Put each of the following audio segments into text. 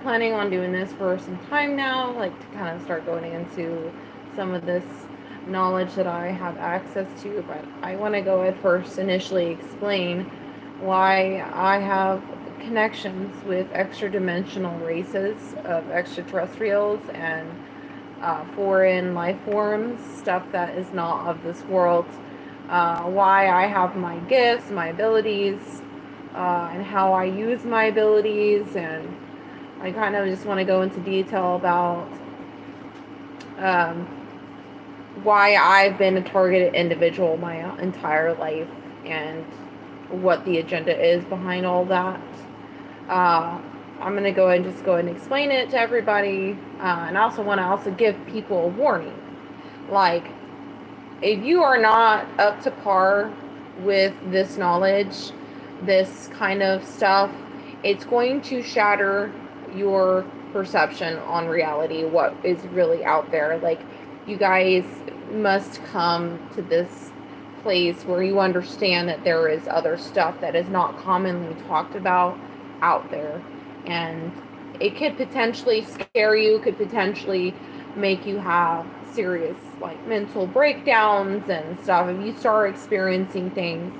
planning on doing this for some time now, like to kind of start going into some of this knowledge that I have access to, but I want to go ahead first initially explain why I have connections with extra-dimensional races of extraterrestrials and foreign life forms, stuff that is not of this world, why I have my gifts, my abilities, and how I use my abilities, and I kind of just want to go into detail about um, why I've been a targeted individual my entire life and what the agenda is behind all that. Uh, I'm going to go ahead and just go ahead and explain it to everybody. And I also want to give people a warning. Like, if you are not up to par with this knowledge, this kind of stuff, it's going to shatter your perception on reality, what is really out there. Like, you guys must come to this place where you understand that there is other stuff that is not commonly talked about out there, and it could potentially scare you, could potentially make you have serious like mental breakdowns and stuff if you start experiencing things,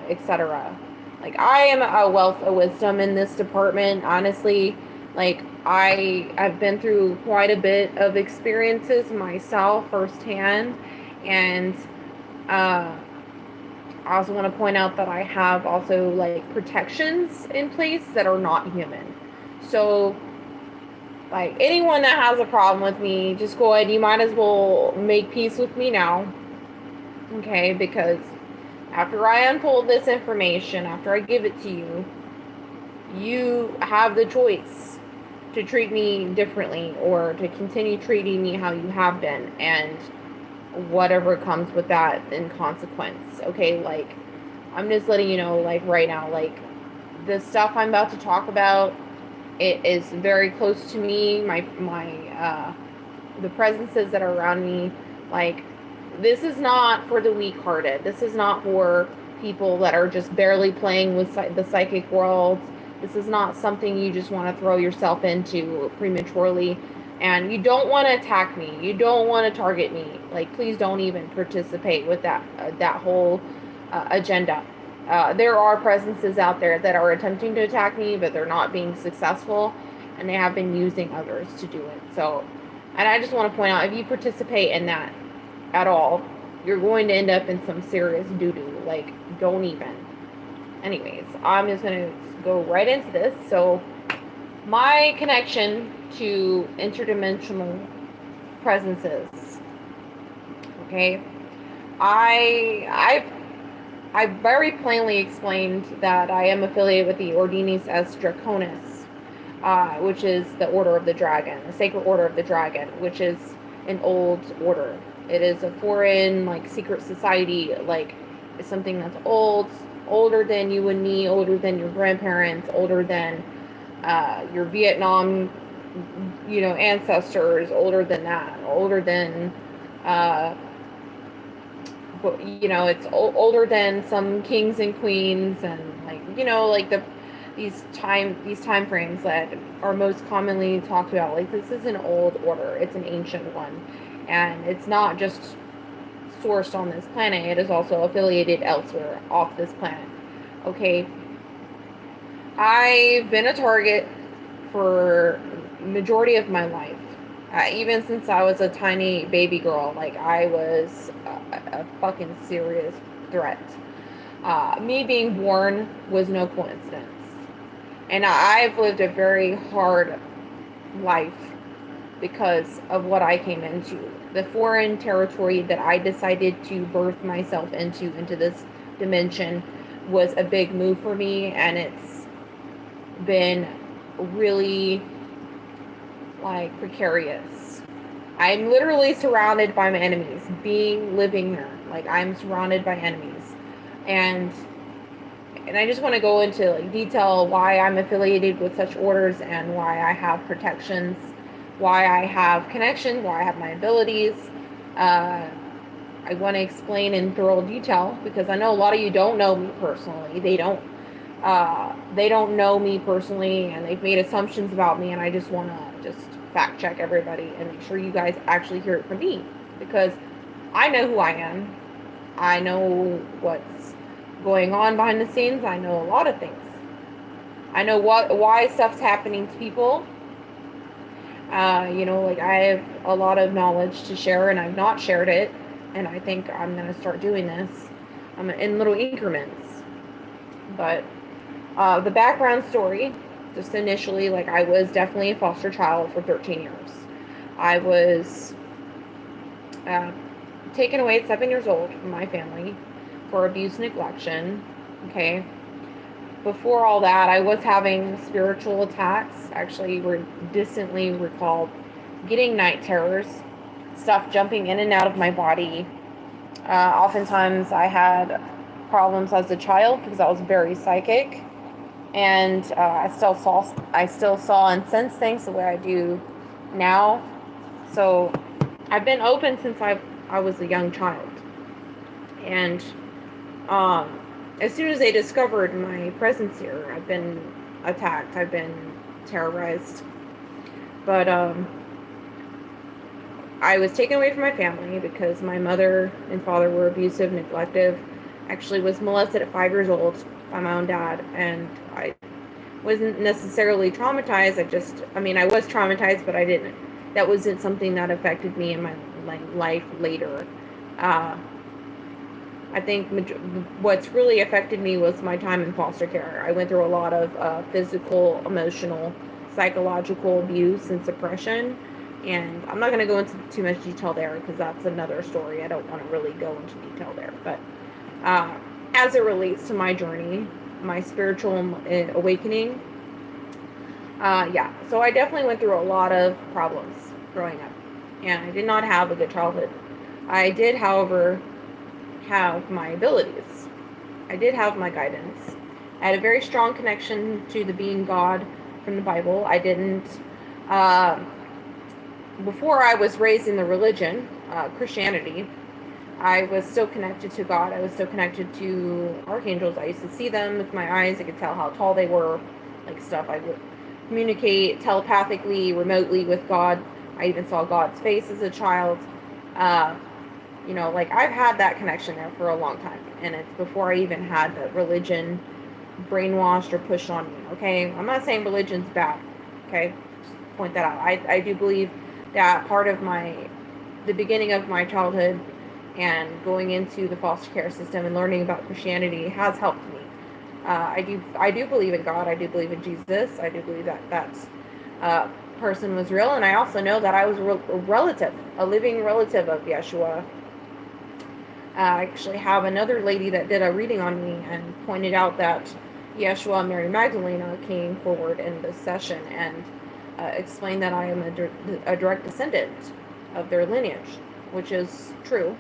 etc. Like, I am a wealth of wisdom in this department, honestly. Like, I've been through quite a bit of experiences myself firsthand, and I also want to point out that I have also like protections in place that are not human. So, like, anyone that has a problem with me, just go ahead. You might as well make peace with me now. Okay? Because after I unfold this information, after I give it to you, you have the choice to treat me differently or to continue treating me how you have been, and whatever comes with that in consequence. Okay? Like, I'm just letting you know, like, right now, like, the stuff I'm about to talk about, it is very close to me. The presences that are around me, like, this is not for the weak-hearted. This is not for people that are just barely playing with the psychic world. This is not something you just want to throw yourself into prematurely. And you don't want to attack me. You don't want to target me. Like, please don't even participate with that whole agenda. There are presences out there that are attempting to attack me, but they're not being successful, and they have been using others to do it. So, and I just want to point out, if you participate in that at all, you're going to end up in some serious doo-doo. Like, don't even. Anyways, I'm just going to go right into this. So, my connection to interdimensional presences. Okay, I very plainly explained that I am affiliated with the Ordinis S. Draconis, which is the Order of the Dragon, the Sacred Order of the Dragon, which is an old order. It is a foreign, like, secret society. Like, it's something that's older than you and me, older than your grandparents, older than your Vietnam, ancestors, older than that, older than, it's older than some kings and queens, and these time frames that are most commonly talked about. Like, this is an old order. It's an ancient one, and it's not just sourced on this planet. It is also affiliated elsewhere off this planet. Okay, I've been a target for majority of my life, even since I was a tiny baby girl. Like, I was a fucking serious threat. Me being born was no coincidence, and I've lived a very hard life because of what I came into. The foreign territory that I decided to birth myself into this dimension was a big move for me, and it's been really, like, precarious. I'm literally surrounded by my enemies, living there. Like, I'm surrounded by enemies. And I just want to go into, like, detail why I'm affiliated with such orders, and why I have protections, why I have connections, why I have my abilities. I want to explain in thorough detail, because I know a lot of you don't know me personally. They don't They don't know me personally, and they've made assumptions about me, and I just want to just fact check everybody and make sure you guys actually hear it from me, because I know who I am. I know what's going on behind the scenes. I know a lot of things. I know why stuff's happening to people. Like, I have a lot of knowledge to share, and I've not shared it, and I think I'm gonna start doing this in little increments. But the background story, just initially, like, I was definitely a foster child for 13 years. I was taken away at 7 years old from my family for abuse and neglection. Okay. Before all that, I was having spiritual attacks. Actually, distantly recalled getting night terrors, stuff jumping in and out of my body. Oftentimes, I had problems as a child because I was very psychic, and I still saw and sense things the way I do now. So I've been open since I was a young child, and as soon as they discovered my presence here, I've been attacked. I've been terrorized. But I was taken away from my family because my mother and father were abusive, neglective. Actually was molested at 5 years old by my own dad, and I wasn't necessarily traumatized. I was traumatized, but that wasn't something that affected me in my life later. I think what's really affected me was my time in foster care. I went through a lot of physical, emotional, psychological abuse and suppression. And I'm not going to go into too much detail there because that's another story. I don't want to really go into detail there. But as it relates to my journey, my spiritual awakening, so I definitely went through a lot of problems growing up. And I did not have a good childhood. I did, however, have my abilities. I did have my guidance. I had a very strong connection to the being God from the Bible. I didn't, before I was raised in the religion, Christianity, I was still connected to God. I was still connected to archangels. I used to see them with my eyes. I could tell how tall they were, like stuff. I would communicate telepathically, remotely with God. I even saw God's face as a child. I've had that connection there for a long time, and it's before I even had the religion brainwashed or pushed on me, okay? I'm not saying religion's bad, okay? Just point that out. I do believe that part of the beginning of my childhood and going into the foster care system and learning about Christianity has helped me. I do believe in God. I do believe in Jesus. I do believe that person was real, and I also know that I was a living relative of Yeshua. I actually have another lady that did a reading on me and pointed out that Yeshua and Mary Magdalena came forward in this session and explained that I am a direct descendant of their lineage, which is true,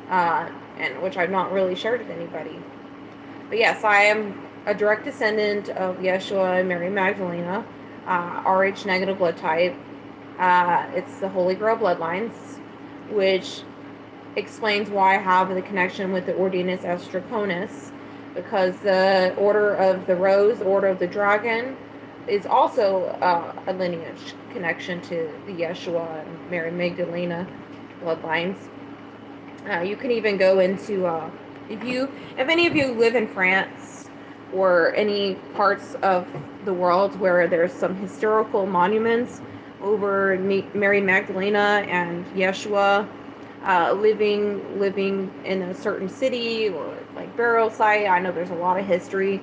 and which I've not really shared with anybody. But yes, I am a direct descendant of Yeshua and Mary Magdalena, Rh negative blood type. It's the Holy Grail bloodlines, which explains why I have the connection with the Ordinus Astraconis, because the Order of the Rose, Order of the Dragon, is also a lineage connection to the Yeshua and Mary Magdalena bloodlines. You can even go into if any of you live in France or any parts of the world where there's some historical monuments over Mary Magdalena and Yeshua living in a certain city or like burial site. I know there's a lot of history.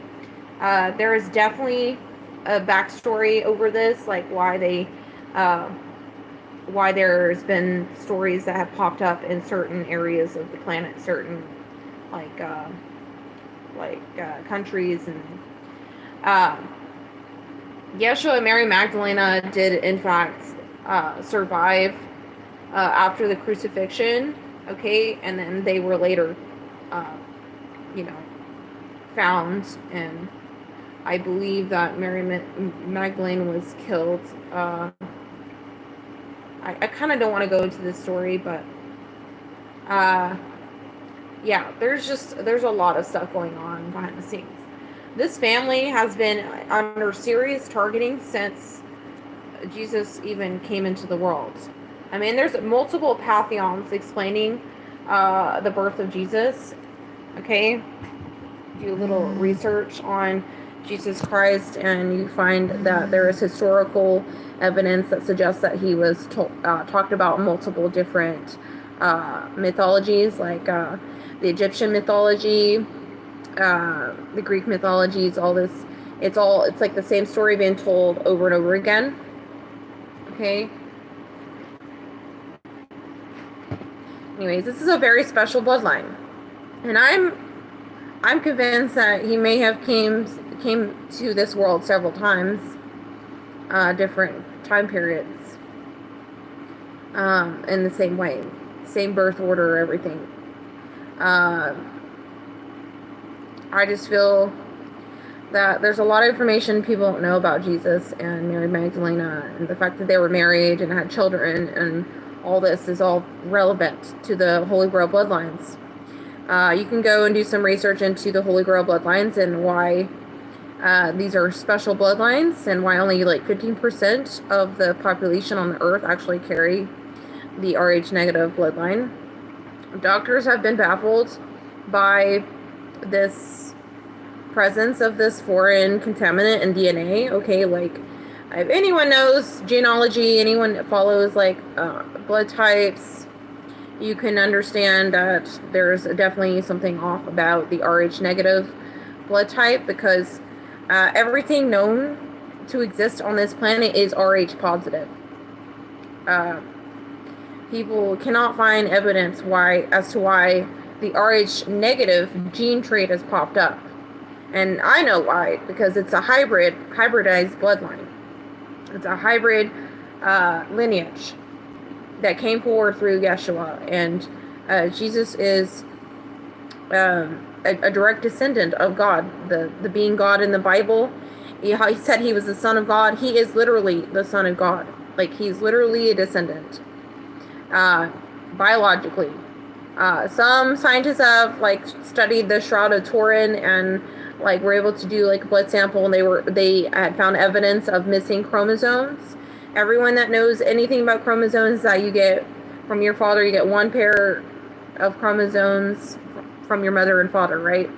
There is definitely a backstory over this, like why there's been stories that have popped up in certain areas of the planet, certain countries, and Yeshua and Mary Magdalena did in fact survive after the crucifixion, okay, and then they were later, found, and I believe that Mary Magdalene was killed. I kind of don't want to go into this story, but there's a lot of stuff going on behind the scenes. This family has been under serious targeting since Jesus even came into the world. I mean, there's multiple pantheons explaining the birth of Jesus. Okay, do a little research on Jesus Christ, and you find that there is historical evidence that suggests that he was talked about in multiple different mythologies, like the Egyptian mythology, the Greek mythologies, all this. It's like the same story being told over and over again. Okay. Anyways, this is a very special bloodline, and I'm convinced that he may have came to this world several times, different time periods, in the same way, same birth order, everything. I just feel that there's a lot of information people don't know about Jesus and Mary Magdalena, and the fact that they were married and had children, and all this is all relevant to the Holy Grail bloodlines. You can go and do some research into the Holy Grail bloodlines and why these are special bloodlines, and why only like 15% of the population on the earth actually carry the Rh negative bloodline. Doctors have been baffled by this presence of this foreign contaminant in DNA. Okay, like if anyone knows genealogy, anyone that follows like blood types, you can understand that there's definitely something off about the Rh negative blood type, because everything known to exist on this planet is Rh positive. People cannot find evidence as to why the Rh negative gene trait has popped up. And I know why, because it's a hybridized bloodline. It's a hybrid lineage that came forward through Yeshua. And Jesus is a direct descendant of God, the being God in the Bible. He said he was the Son of God. He is literally the Son of God. Like, he's literally a descendant, biologically. Some scientists have like studied the Shroud of Turin and like were able to do like a blood sample, and they had found evidence of missing chromosomes. Everyone that knows anything about chromosomes, that you get from your father, you get one pair of chromosomes from your mother and father, right?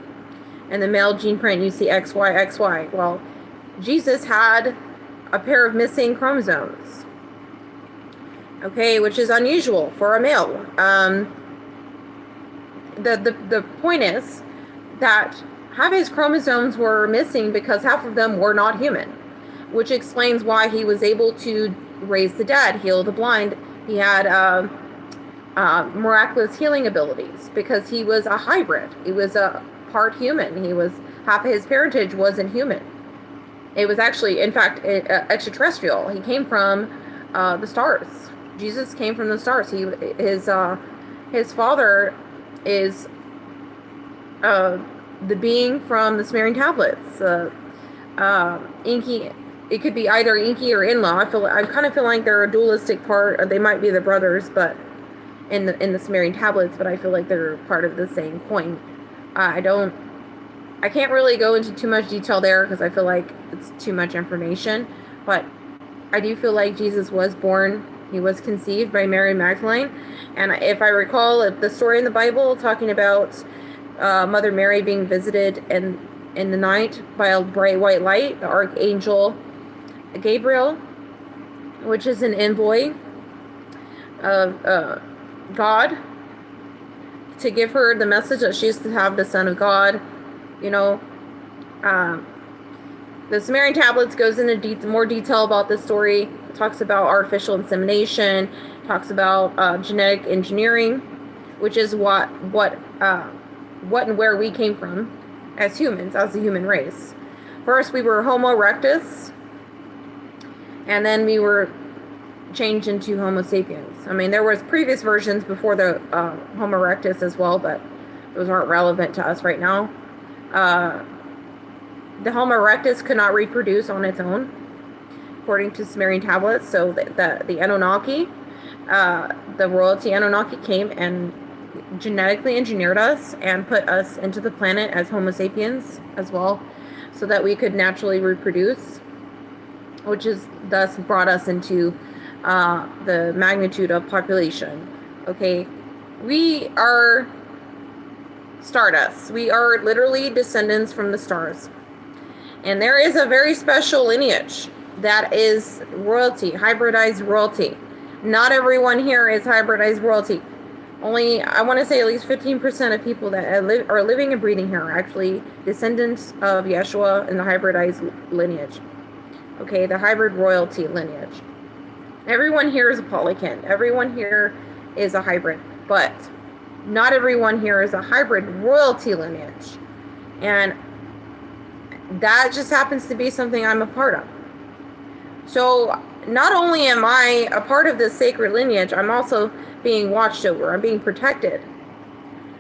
And the male gene print, you see XY. Well, Jesus had a pair of missing chromosomes. Okay, which is unusual for a male. The point is that half his chromosomes were missing because half of them were not human, which explains why he was able to raise the dead, heal the blind. He had miraculous healing abilities because he was a hybrid. He was a part human. Half of his parentage wasn't human. It was actually, in fact, extraterrestrial. He came from the stars. Jesus came from the stars. His father is the being from the Sumerian tablets. Inky, it could be either Inky or Inla. I kind of feel like they're a dualistic part. Or they might be the brothers, but in the Sumerian tablets. But I feel like they're part of the same coin. I can't really go into too much detail there because I feel like it's too much information. But I do feel like Jesus was born. He was conceived by Mary Magdalene. And if I recall the story in the Bible talking about Mother Mary being visited in the night by a bright white light, the Archangel Gabriel, which is an envoy of God, to give her the message that she's to have the Son of God. You know, the Sumerian tablets goes into more detail about this story. It talks about artificial insemination, talks about genetic engineering, which is what and where we came from as humans, as the human race. First, we were Homo erectus, and then we were changed into Homo sapiens. I mean, there was previous versions before the Homo erectus as well, but those aren't relevant to us right now. The Homo erectus could not reproduce on its own, according to Sumerian tablets. So the Anunnaki, the royalty Anunnaki came and genetically engineered us and put us into the planet as Homo sapiens as well. so that we could naturally reproduce, which is thus brought us into the magnitude of population. Okay, we are stardust. We are literally descendants from the stars. And there is a very special lineage that is royalty, hybridized royalty. Not everyone here is hybridized royalty. Only, I want to say, at least 15% of people that are living and breathing here are actually descendants of Yeshua and the hybridized lineage. Okay, the hybrid royalty lineage. Everyone here is a polykin. Everyone here is a hybrid. But not everyone here is a hybrid royalty lineage. And that just happens to be something I'm a part of. So not only am I a part of this sacred lineage, I'm also being watched over. I'm being protected.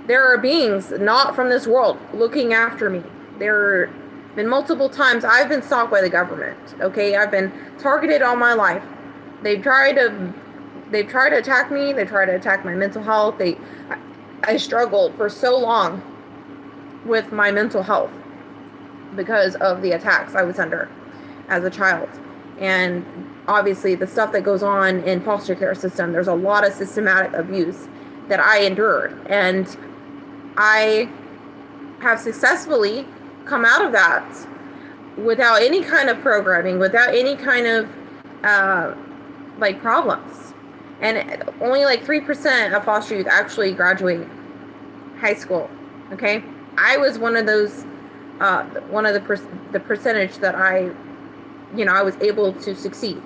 There are beings not from this world looking after me. There have been multiple times I've been stalked by the government. Okay, I've been targeted all my life. They've tried to attack me. They tried to attack my mental health. I struggled for so long with my mental health because of the attacks I was under as a child. And obviously the stuff that goes on in foster care system, there's a lot of systematic abuse that I endured. And I have successfully come out of that without any kind of programming, without any kind of problems. And only 3% of foster youth actually graduate high school. Okay, I was one of those, one of the percentage that I was able to succeed,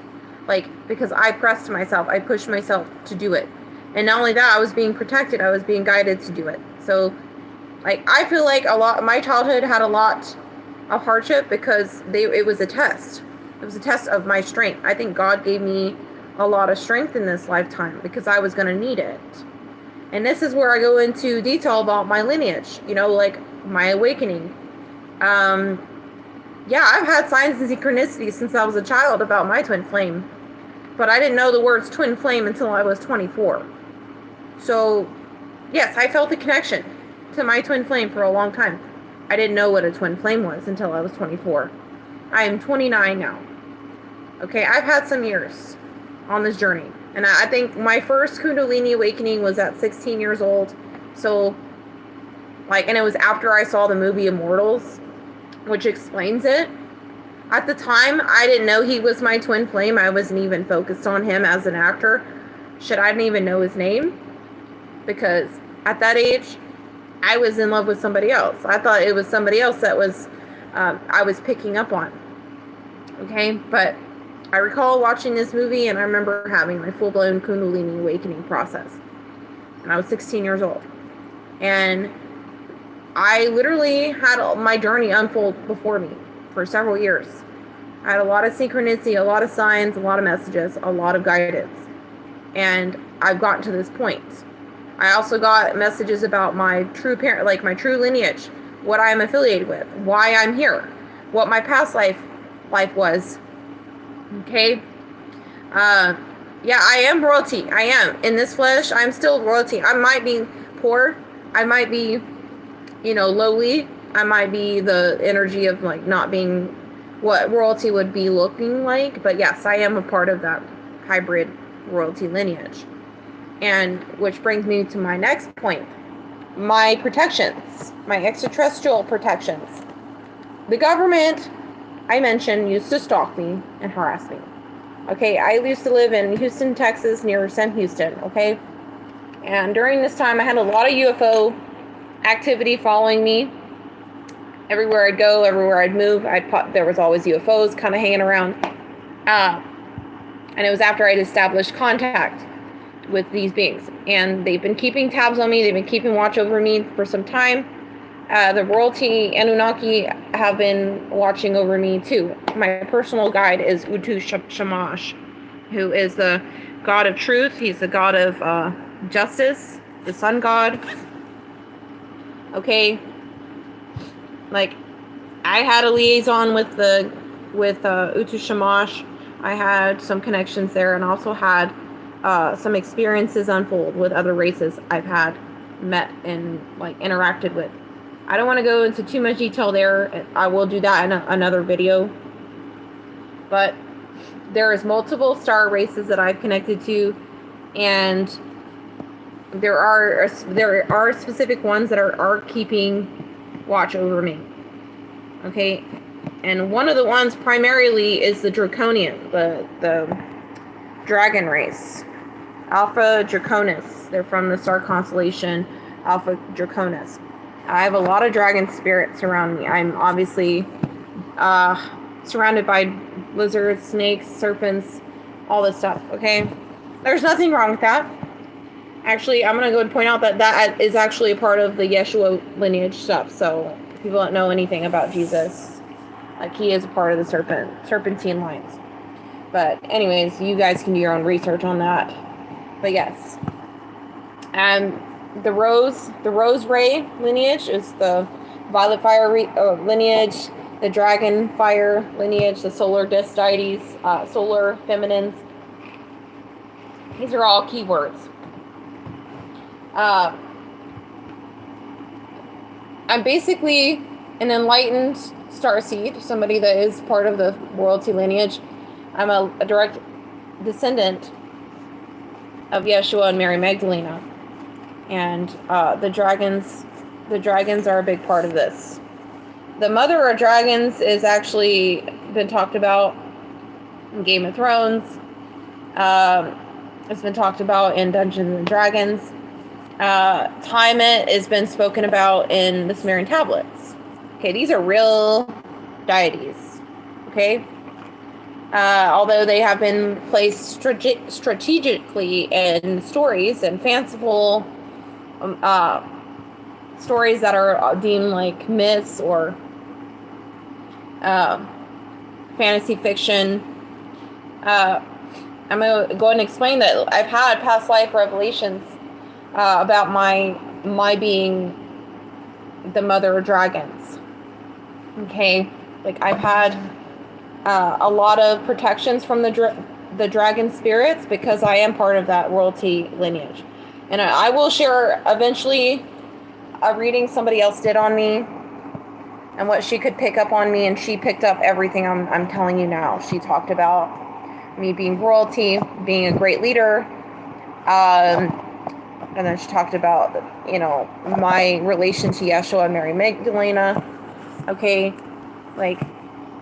because I pressed myself, I pushed myself to do it. And not only that, I was being protected, I was being guided to do it. So I feel like my childhood had a lot of hardship because it was a test. It was a test of my strength. I think God gave me a lot of strength in this lifetime because I was going to need it. And this is where I go into detail about my lineage, my awakening. Yeah, I've had signs and synchronicities since I was a child about my twin flame. But I didn't know the words twin flame until I was 24. So, yes, I felt the connection to my twin flame for a long time. I didn't know what a twin flame was until I was 24. I am 29 now. Okay, I've had some years on this journey. And I think my first Kundalini awakening was at 16 years old. So, and it was after I saw the movie Immortals, which explains it. At the time, I didn't know he was my twin flame. I wasn't even focused on him as an actor. Shit, I didn't even know his name. Because at that age, I was in love with somebody else. I thought it was somebody else that was, I was picking up on. Okay, but I recall watching this movie and I remember having my full-blown Kundalini awakening process. And I was 16 years old. And I literally had my journey unfold before me for several years. I had a lot of synchronicity, a lot of signs, a lot of messages, a lot of guidance. And I've gotten to this point. I also got messages about my true parent, my true lineage, what I am affiliated with, why I'm here, what my past life was. Okay? Yeah, I am royalty. I am. In this flesh, I'm still royalty. I might be poor. I might be lowly. I might be the energy of not being what royalty would be looking like. But yes, I am a part of that hybrid royalty lineage. And which brings me to my next point. My protections. My extraterrestrial protections. The government, I mentioned, used to stalk me and harass me. Okay, I used to live in Houston, Texas, near St. Houston. Okay. And during this time, I had a lot of UFO activity following me. Everywhere I'd go, everywhere I'd move, there was always UFOs kind of hanging around. And it was after I'd established contact with these beings. And they've been keeping tabs on me. They've been keeping watch over me for some time. The royalty Anunnaki have been watching over me too. My personal guide is Utu Shamash, who is the god of truth. He's the god of justice, the sun god. Okay, I had a liaison with Utu Shamash. I had some connections there, and also had some experiences unfold with other races I've had met and interacted with. I don't want to go into too much detail there. I will do that in another video. But there is multiple star races that I've connected to, and there are specific ones that are keeping watch over me. Okay, and one of the ones primarily is the Draconian, the dragon race, Alpha Draconis. They're from the star constellation Alpha Draconis. I have a lot of dragon spirits around me. I'm obviously surrounded by lizards, snakes, serpents, all this stuff, okay? There's nothing wrong with that. Actually, I'm going to go and point out that that is actually a part of the Yeshua lineage stuff. So people don't know anything about Jesus, like he is a part of the serpentine lines. But anyways, you guys can do your own research on that. But yes. The Rose Ray lineage is the Violet Fire lineage, the Dragon Fire lineage, the Solar Disk deities, Solar Feminines. These are all keywords. I'm basically an enlightened starseed, somebody that is part of the royalty lineage. I'm a direct descendant of Yeshua and Mary Magdalena. And the dragons are a big part of this. The mother of dragons is actually been talked about in Game of Thrones. It's been talked about in Dungeons and Dragons. Tiamat has been spoken about in the Sumerian tablets. Okay, these are real deities. Okay, although they have been placed strategically in stories and fanciful stories that are deemed like myths or fantasy fiction. I'm going to go ahead and explain that I've had past life revelations about my being the mother of dragons. Okay, like I've had a lot of protections from the dragon spirits because I am part of that royalty lineage. And I will share eventually a reading somebody else did on me and what she could pick up on me, and she picked up everything I'm telling you now. She talked about me being royalty, being a great leader, and then she talked about, my relation to Yeshua and Mary Magdalena. Okay, like,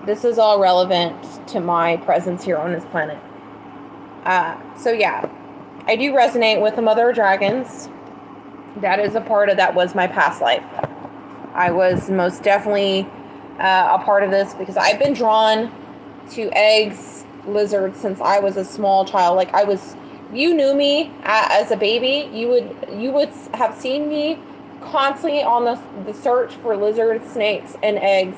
this is all relevant to my presence here on this planet. So yeah, I do resonate with the Mother of Dragons. That is a part of that was my past life. I was most definitely a part of this because I've been drawn to eggs, lizards since I was a small child. Like you knew me as a baby, you would have seen me constantly on the search for lizards, snakes, and eggs.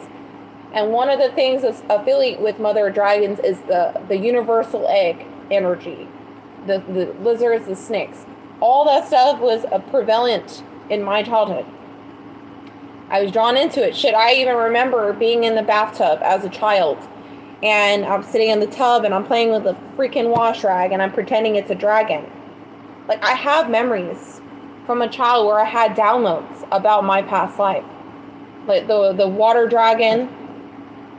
And one of the things that's affiliate with Mother of Dragons is the universal egg energy. The lizards, the snakes. All that stuff was prevalent in my childhood. I was drawn into it. Shit, I even remember being in the bathtub as a child. And I'm sitting in the tub and I'm playing with a freaking wash rag and I'm pretending it's a dragon. Like, I have memories from a child where I had downloads about my past life. Like the water dragon,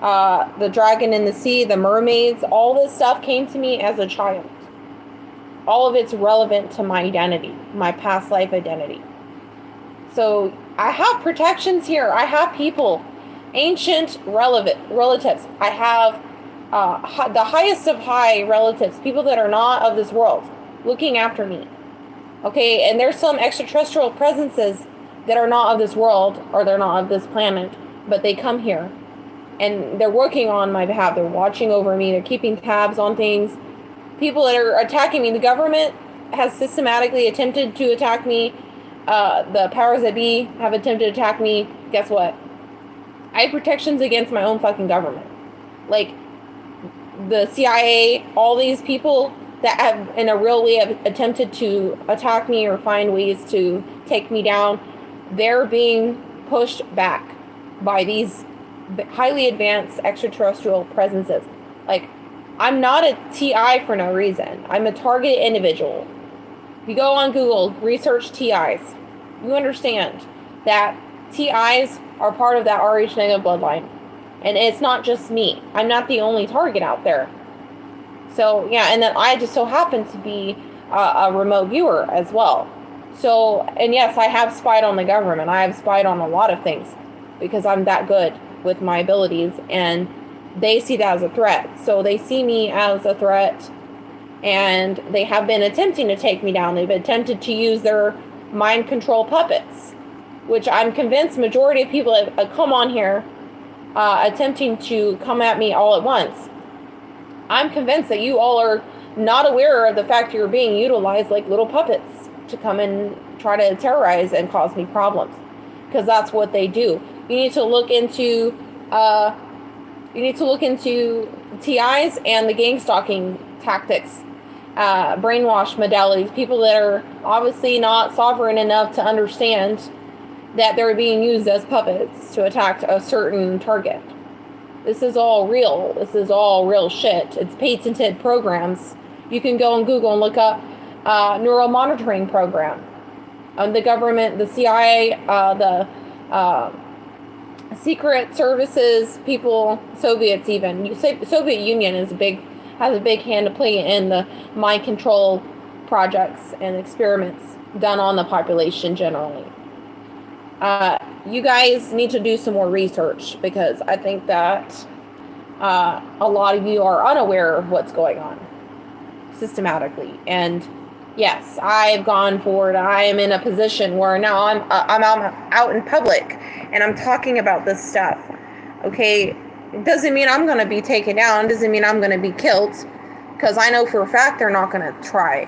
the dragon in the sea, the mermaids, all this stuff came to me as a child. All of it's relevant to my identity, my past life identity. So I have protections here. I have people, ancient relatives. I have the highest of high relatives, people that are not of this world, looking after me. Okay, and there's some extraterrestrial presences that are not of this world, or they're not of this planet, but they come here. And they're working on my behalf. They're watching over me. They're keeping tabs on things. People that are attacking me. The government has systematically attempted to attack me. The powers that be have attempted to attack me. Guess what? I have protections against my own fucking government. Like, the CIA, all these people that have, in a real way, have attempted to attack me or find ways to take me down, they're being pushed back by these highly advanced extraterrestrial presences. Like, I'm not a TI for no reason. I'm a targeted individual. If you go on Google, research TIs, you understand that TIs are part of that RH negative bloodline. And it's not just me. I'm not the only target out there. So, yeah, and then I just so happen to be a remote viewer as well. So, and yes, I have spied on the government. I have spied on a lot of things because I'm that good with my abilities, and they see that as a threat. So they see me as a threat, and they have been attempting to take me down. They've attempted to use their mind control puppets, which I'm convinced majority of people have come on here attempting to come at me all at once. I'm convinced that you all are not aware of the fact you're being utilized like little puppets to come and try to terrorize and cause me problems, because that's what they do. You need to look into TIs and the gang stalking tactics, brainwash modalities. People that are obviously not sovereign enough to understand that they're being used as puppets to attack a certain target. This is all real. This is all real shit. It's patented programs. You can go on Google and look up neural monitoring program. The government, the CIA, the secret services people, Soviets even. You say Soviet Union has a big hand to play in the mind control projects and experiments done on the population generally. You guys need to do some more research, because I think that a lot of you are unaware of what's going on systematically. And yes, I've gone forward. I am in a position where now I'm out in public and I'm talking about this stuff. Okay, it doesn't mean I'm going to be taken down. It doesn't mean I'm going to be killed, because I know for a fact they're not going to try,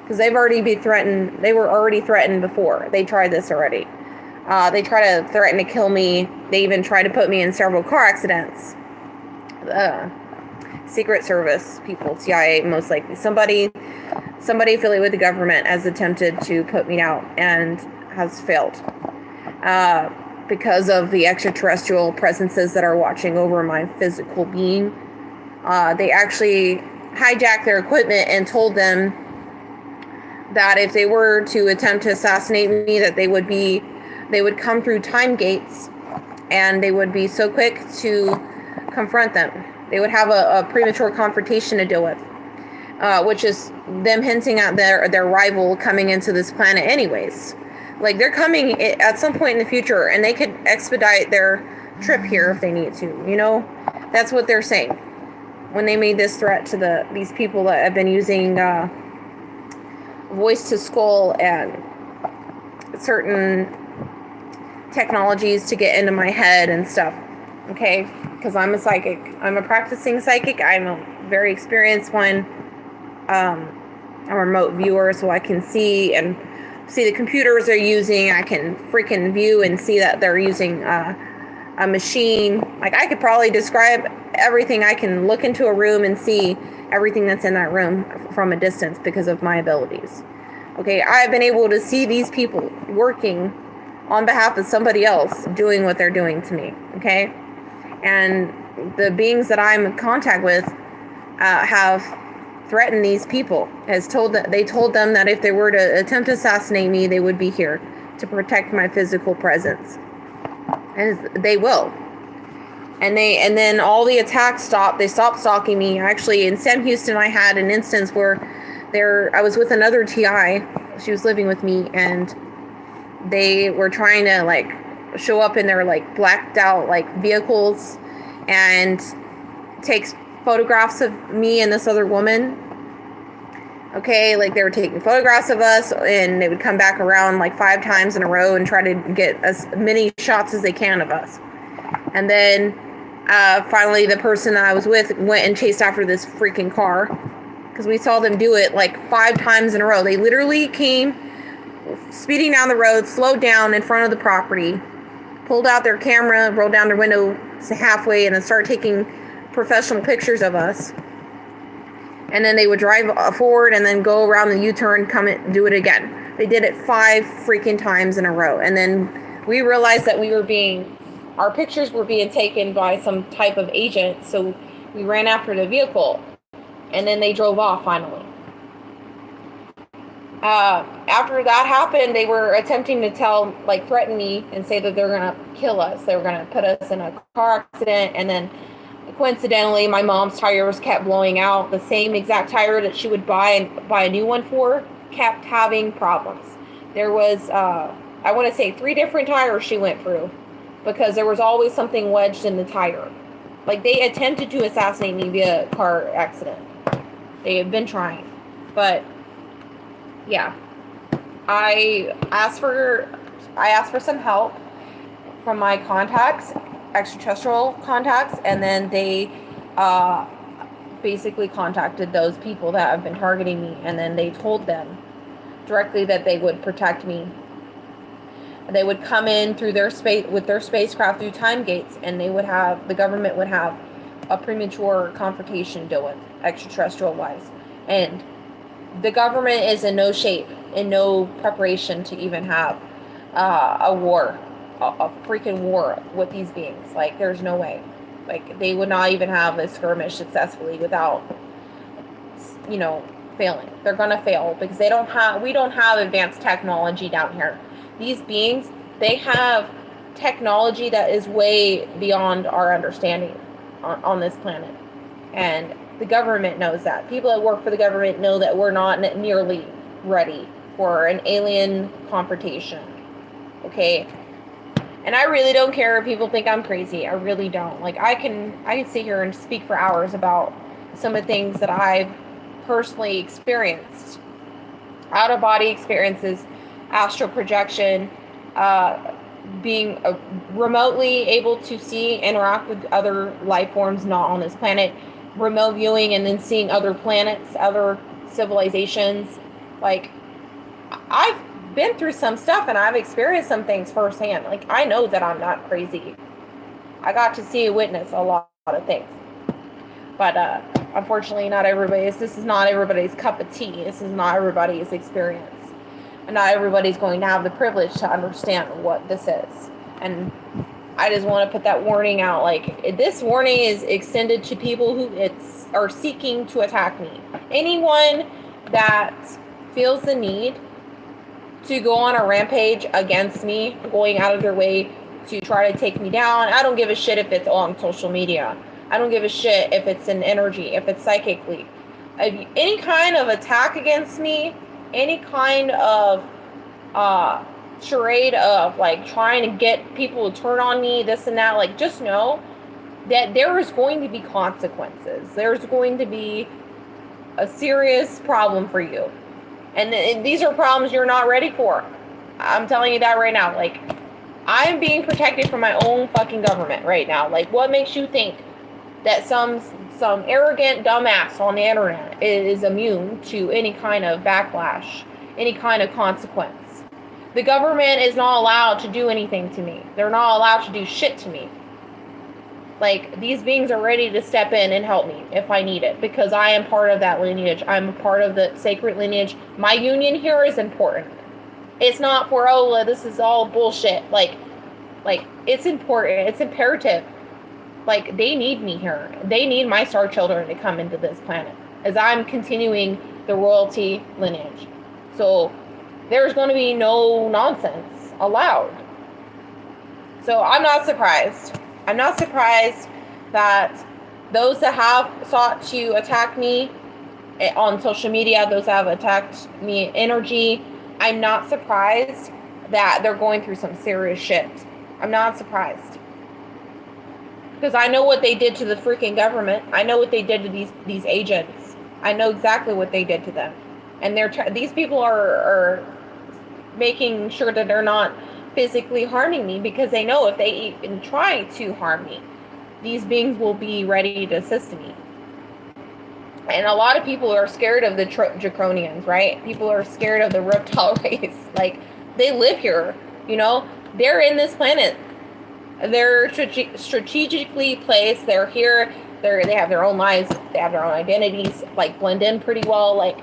because they've already been threatened. They were already threatened before. They tried this already. They try to threaten to kill me. They even try to put me in several car accidents. Secret Service people, CIA most likely. Somebody affiliated with the government has attempted to put me out and has failed. Because of the extraterrestrial presences that are watching over my physical being. They actually hijacked their equipment and told them that if they were to attempt to assassinate me, that they would come through time gates, and they would be so quick to confront them. They would have a premature confrontation to deal with, which is them hinting at their rival coming into this planet anyways. Like, they're coming at some point in the future, and they could expedite their trip here if they need to, you know? That's what they're saying when they made this threat to these people that have been using voice to skull and certain technologies to get into my head and stuff. Okay, because I'm a psychic. I'm a practicing psychic. I'm a very experienced one. I'm a remote viewer, so I can see the computers they're using. I can freaking view and see that they're using a machine. Like, I could probably describe everything. I can look into a room and see everything that's in that room from a distance because of my abilities. Okay, I've been able to see these people working on behalf of somebody else doing what they're doing to me. Okay, and the beings that I'm in contact with have threatened these people. They told them that if they were to attempt to assassinate me, they would be here to protect my physical presence, and they will. And then all the attacks stopped. They stopped stalking me. Actually, in Sam Houston, I had an instance where I was with another TI. She was living with me, and they were trying to like show up in their like blacked out like vehicles and take photographs of me and this other woman. Okay, like, they were taking photographs of us, and they would come back around like 5 times in a row and try to get as many shots as they can of us. And then finally the person that I was with went and chased after this freaking car, because we saw them do it like 5 times in a row. They literally came speeding down the road, slowed down in front of the property, pulled out their camera, rolled down their window halfway, and then started taking professional pictures of us. And then they would drive forward and then go around the U-turn, come and do it again. They did it 5 freaking times in a row. And then we realized that our pictures were being taken by some type of agent. So we ran after the vehicle, and then they drove off finally. After that happened, they were attempting to threaten me and say that they're gonna kill us. They were gonna put us in a car accident, and then coincidentally, my mom's tires kept blowing out. The same exact tire that she would buy a new one for kept having problems. There was, I want to say, 3 different tires she went through because there was always something wedged in the tire. Like, they attempted to assassinate me via car accident. They have been trying. But, yeah. I asked for some help from my contacts, extraterrestrial contacts, and then they basically contacted those people that have been targeting me, and then they told them directly that they would protect me. They would come in through their space with their spacecraft through time gates, and the government would have a premature confrontation deal with extraterrestrial wise. And the government is in no shape, in no preparation to even have a war, a freaking war with these beings. Like, there's no way. Like, they would not even have a skirmish successfully without, failing. They're gonna fail because we don't have advanced technology down here. These beings, they have technology that is way beyond our understanding on this planet. And the government knows that. People that work for the government know that we're not nearly ready for an alien confrontation. Okay? And I really don't care if people think I'm crazy. I really don't. Like, I can sit here and speak for hours about some of the things that I've personally experienced. Out-of-body experiences, astral projection, being remotely able to see, interact with other life forms not on this planet, remote viewing, and then seeing other planets, other civilizations. Like, I've been through some stuff and I've experienced some things firsthand. Like, I know that I'm not crazy. I got to see and witness a lot of things. But unfortunately, this is not everybody's cup of tea. This is not everybody's experience. And not everybody's going to have the privilege to understand what this is. And I just want to put that warning out. Like, this warning is extended to people who are seeking to attack me. Anyone that feels the need to go on a rampage against me, going out of their way to try to take me down. I don't give a shit if it's on social media. I don't give a shit if it's in energy, if it's psychically. Any kind of attack against me, any kind of charade of, like, trying to get people to turn on me, this and that, like, just know that there is going to be consequences. There's going to be a serious problem for you. And these are problems you're not ready for. I'm telling you that right now. Like, I'm being protected from my own fucking government right now. Like, what makes you think that some arrogant dumbass on the internet is immune to any kind of backlash, any kind of consequence? The government is not allowed to do anything to me. They're not allowed to do shit to me. Like, these beings are ready to step in and help me if I need it, because I am part of that lineage. I'm a part of the sacred lineage. My union here is important. It's not for, this is all bullshit. Like, it's important. It's imperative. Like, they need me here. They need my star children to come into this planet, as I'm continuing the royalty lineage. So there's going to be no nonsense allowed. So I'm not surprised. I'm not surprised that those that have sought to attack me on social media, those that have attacked me in energy, I'm not surprised that they're going through some serious shit. I'm not surprised. Because I know what they did to the freaking government. I know what they did to these agents. I know exactly what they did to them. And these people are making sure that they're not physically harming me, because they know if they even try to harm me, these beings will be ready to assist me. And a lot of people are scared of the draconians, right? People are scared of the reptile race. Like, they live here, they're in this planet. They're strategically placed. They're here. They have their own lives. They have their own identities, like, blend in pretty well. Like,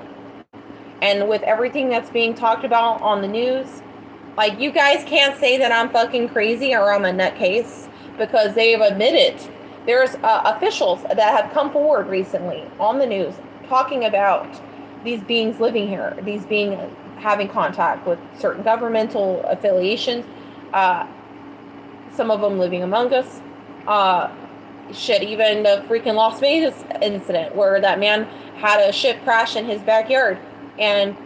and with everything that's being talked about on the news, like, you guys can't say that I'm fucking crazy or I'm a nutcase, because they've admitted. There's officials that have come forward recently on the news talking about these beings living here, these beings having contact with certain governmental affiliations, some of them living among us. Shit, even the freaking Las Vegas incident where that man had a ship crash in his backyard, and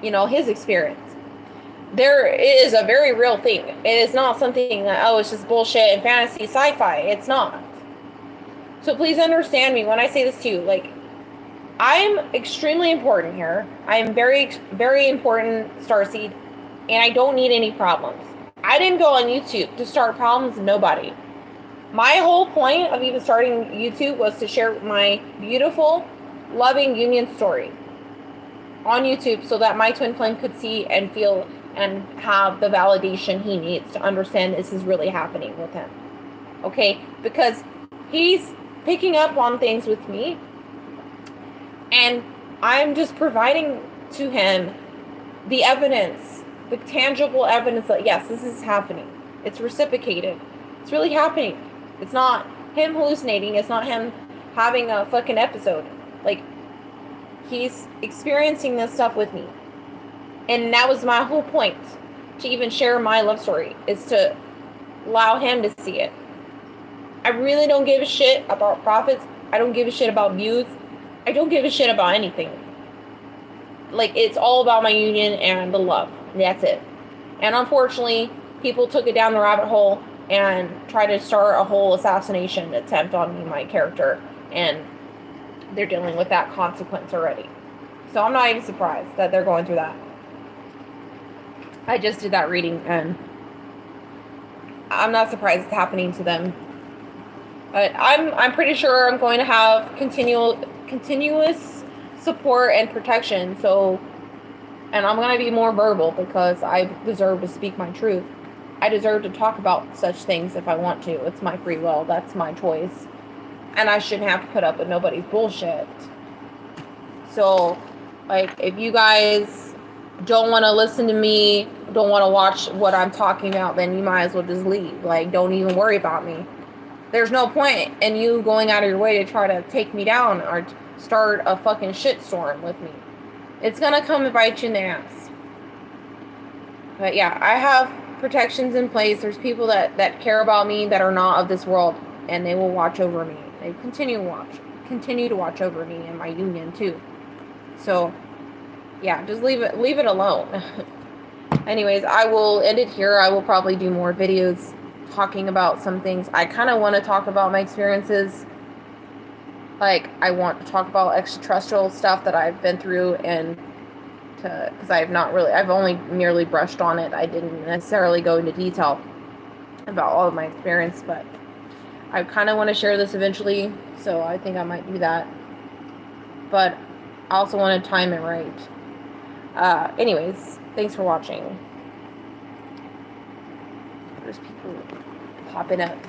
his experience. There is a very real thing. It is not something that, it's just bullshit and fantasy sci-fi. It's not. So please understand me when I say this to you. Like, I'm extremely important here. I'm very, very important, Starseed, and I don't need any problems. I didn't go on YouTube to start problems with nobody. My whole point of even starting YouTube was to share my beautiful, loving union story on YouTube so that my twin flame could see and feel and have the validation he needs to understand this is really happening with him. Okay? Because he's picking up on things with me, and I'm just providing to him the evidence, the tangible evidence that, yes, this is happening. It's reciprocated. It's really happening. It's not him hallucinating. It's not him having a fucking episode. Like, he's experiencing this stuff with me. And that was my whole point, to even share my love story, is to allow him to see it. I really don't give a shit about profits. I don't give a shit about views. I don't give a shit about anything. Like, it's all about my union and the love. That's it. And unfortunately, people took it down the rabbit hole and tried to start a whole assassination attempt on me, my character. And they're dealing with that consequence already. So I'm not even surprised that they're going through that. I just did that reading, and I'm not surprised it's happening to them. But I'm pretty sure I'm going to have continuous support and protection. So, and I'm going to be more verbal because I deserve to speak my truth. I deserve to talk about such things if I want to. It's my free will. That's my choice. And I shouldn't have to put up with nobody's bullshit. So, like, if you guys don't want to listen to me, don't want to watch what I'm talking about, then you might as well just leave. Like, don't even worry about me. There's no point in you going out of your way to try to take me down or start a fucking shitstorm with me. It's gonna come and bite you in the ass. But yeah, I have protections in place. There's people that care about me that are not of this world, and they will watch over me. They continue to watch over me and my union too. So yeah, just leave it alone. Anyways, I will end it here. I will probably do more videos talking about some things. I kind of want to talk about my experiences. Like, I want to talk about extraterrestrial stuff that I've been through, and because I've only merely brushed on it. I didn't necessarily go into detail about all of my experience, but I kind of want to share this eventually, so I think I might do that. But I also want to time it right. Anyways, thanks for watching. There's people popping up.